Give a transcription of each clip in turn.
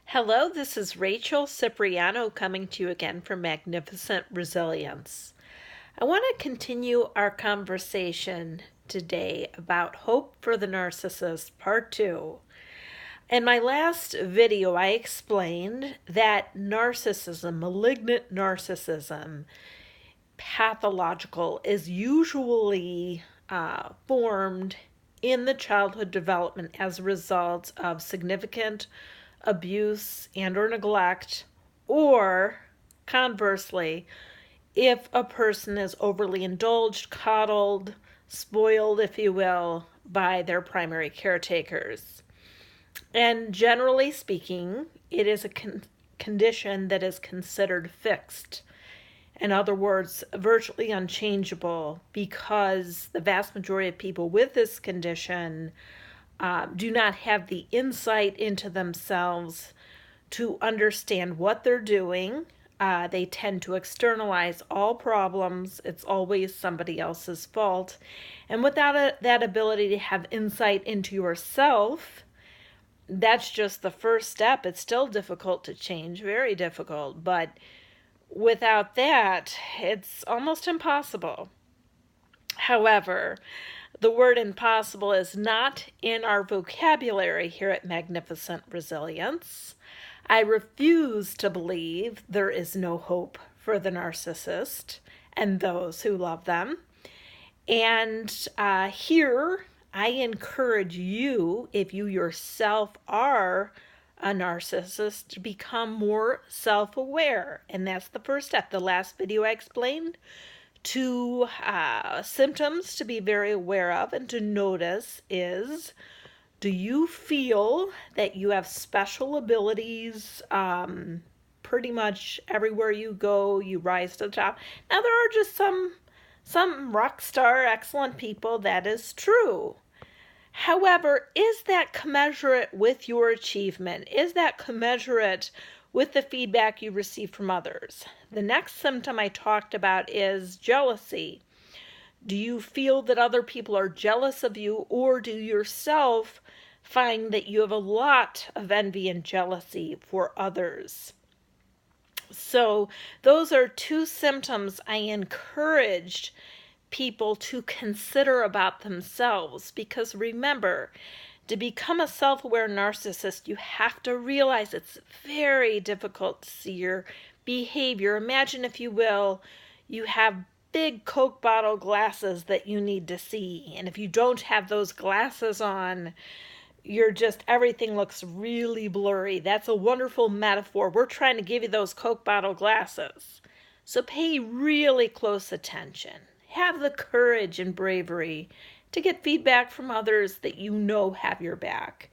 Hello, this is Rachel Cipriano coming to you again from Magnificent Resilience. I want to continue our conversation today about Hope for the Narcissist, Part 2. In my last video, I explained that narcissism, malignant narcissism, pathological, is usually formed in the childhood development as a result of significant abuse and or neglect, or conversely, if a person is overly indulged, coddled, spoiled, if you will, by their primary caretakers. And generally speaking, it is a condition that is considered fixed. In other words, virtually unchangeable, because the vast majority of people with this condition do not have the insight into themselves to understand what they're doing. They tend to externalize all problems. It's always somebody else's fault. And without that ability to have insight into yourself, that's just the first step. It's still difficult to change, very difficult. But without that, it's almost impossible. However, the word impossible is not in our vocabulary here at Magnificent Resilience. I refuse to believe there is no hope for the narcissist and those who love them. And here, I encourage you, if you yourself are a narcissist, to become more self-aware. And that's the first step. The last video I explained two symptoms to be very aware of and to notice is, do you feel that you have special abilities pretty much everywhere you go, you rise to the top? Now, there are just some rock star excellent people, that is true. However, is that commensurate with your achievement? Is that commensurate with the feedback you receive from others? The next symptom I talked about is jealousy. Do you feel that other people are jealous of you, or do you yourself find that you have a lot of envy and jealousy for others? So those are two symptoms I encouraged people to consider about themselves, because remember, to become a self-aware narcissist, you have to realize it's very difficult to see your behavior. Imagine, if you will, you have big Coke bottle glasses that you need to see. And if you don't have those glasses on, everything looks really blurry. That's a wonderful metaphor. We're trying to give you those Coke bottle glasses. So pay really close attention. Have the courage and bravery to get feedback from others that you know have your back,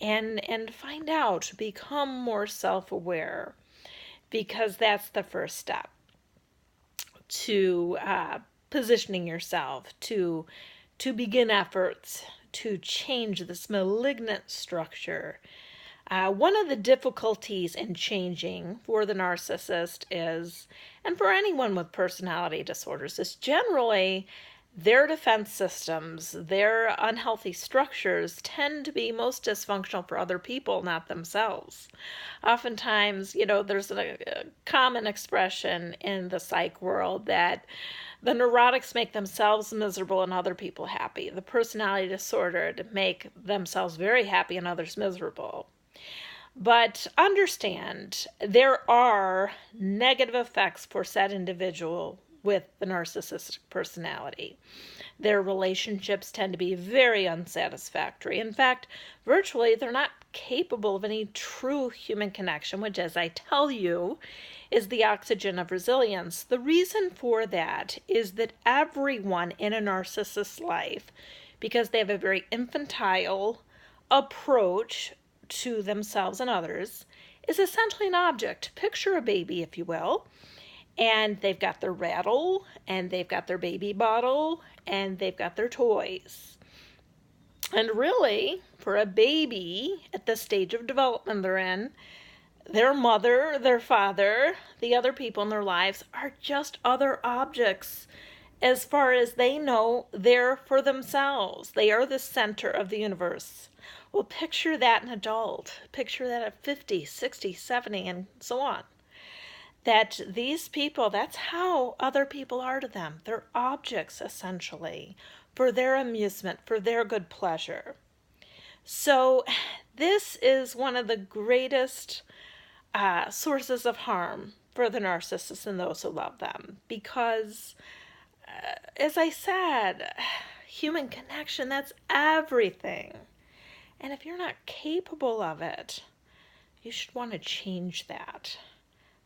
and find out, become more self-aware, because that's the first step to positioning yourself to begin efforts to change this malignant structure. One of the difficulties in changing for the narcissist is, and for anyone with personality disorders, is generally their defense systems, their unhealthy structures tend to be most dysfunctional for other people, not themselves. Oftentimes, there's a common expression in the psych world that the neurotics make themselves miserable and other people happy. The personality disordered make themselves very happy and others miserable. But understand, there are negative effects for said individual with the narcissistic personality. Their relationships tend to be very unsatisfactory. In fact, virtually, they're not capable of any true human connection, which, as I tell you, is the oxygen of resilience. The reason for that is that everyone in a narcissist's life, because they have a very infantile approach to themselves and others, is essentially an object. Picture a baby, if you will, and they've got their rattle, and they've got their baby bottle, and they've got their toys. And really, for a baby at the stage of development they're in, their mother, their father, the other people in their lives are just other objects As far as they know, they're for themselves. They are the center of the universe. Well, picture that in adult. Picture that at 50, 60, 70, and so on. That these people, that's how other people are to them. They're objects, essentially, for their amusement, for their good pleasure. So, this is one of the greatest sources of harm for the narcissists and those who love them. Because, as I said, human connection, that's everything. And if you're not capable of it, you should want to change that.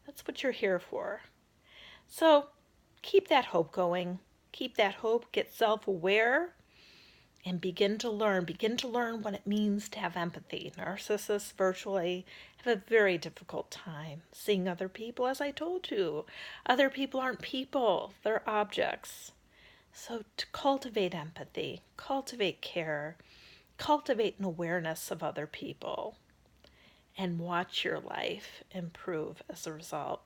That's what you're here for. So keep that hope going. Keep that hope. Get self-aware and begin to learn. Begin to learn what it means to have empathy. Narcissists virtually have a very difficult time seeing other people. As I told you, other people aren't people. They're objects. So to cultivate empathy, cultivate care, cultivate an awareness of other people, and watch your life improve as a result.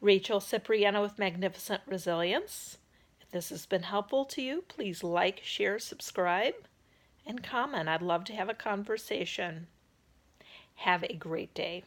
Rachel Cipriano with Magnificent Resilience. If this has been helpful to you, please like, share, subscribe, and comment. I'd love to have a conversation. Have a great day.